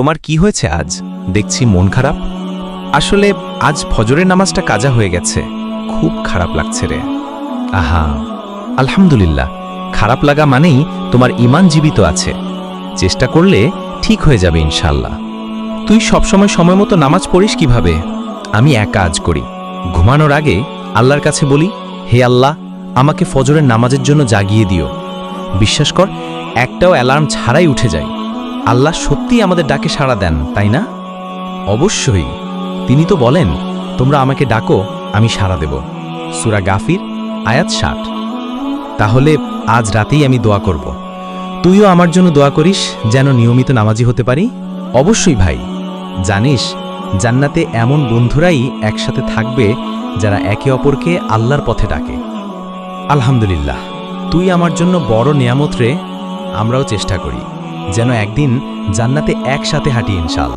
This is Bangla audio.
তোমার কি হয়েছে আজ? দেখছি মন খারাপ। আসলে আজ ফজরের নামাজটা কাজা হয়ে গেছে, খুব খারাপ লাগছে রে। আহা, আলহামদুলিল্লাহ। খারাপ লাগা মানেই তোমার ঈমান জীবিত আছে। চেষ্টা করলে ঠিক হয়ে যাবে ইনশাআল্লাহ। তুই সবসময় সময় মতো নামাজ পড়িস কিভাবে? আমি এক কাজ করি, ঘুমানোর আগে আল্লাহর কাছে বলি, হে আল্লাহ, আমাকে ফজরের নামাজের জন্য জাগিয়ে দিও। বিশ্বাস কর, একটাও অ্যালার্ম ছাড়াই উঠে যায়। আল্লাহ সত্যিই আমাদের ডাকে সাড়া দেন, তাই না? অবশ্যই। তিনি তো বলেন, তোমরা আমাকে ডাকো, আমি সাড়া দেব। সূরা গাফির আয়াত 60। তাহলে আজ রাতেই আমি দোয়া করব। তুইও আমার জন্য দোয়া করিস, যেন নিয়মিত নামাজি হতে পারি। অবশ্যই ভাই। জানিস, জান্নাতে এমন বন্ধুরাই একসাথে থাকবে যারা একে অপরকে আল্লাহর পথে ডাকে। আলহামদুলিল্লাহ, তুই আমার জন্য বড় নিয়ামত রে। আমরাও চেষ্টা করি যেন একদিন জান্নাতে একসাথে হাঁটি ইনশাআল্লাহ।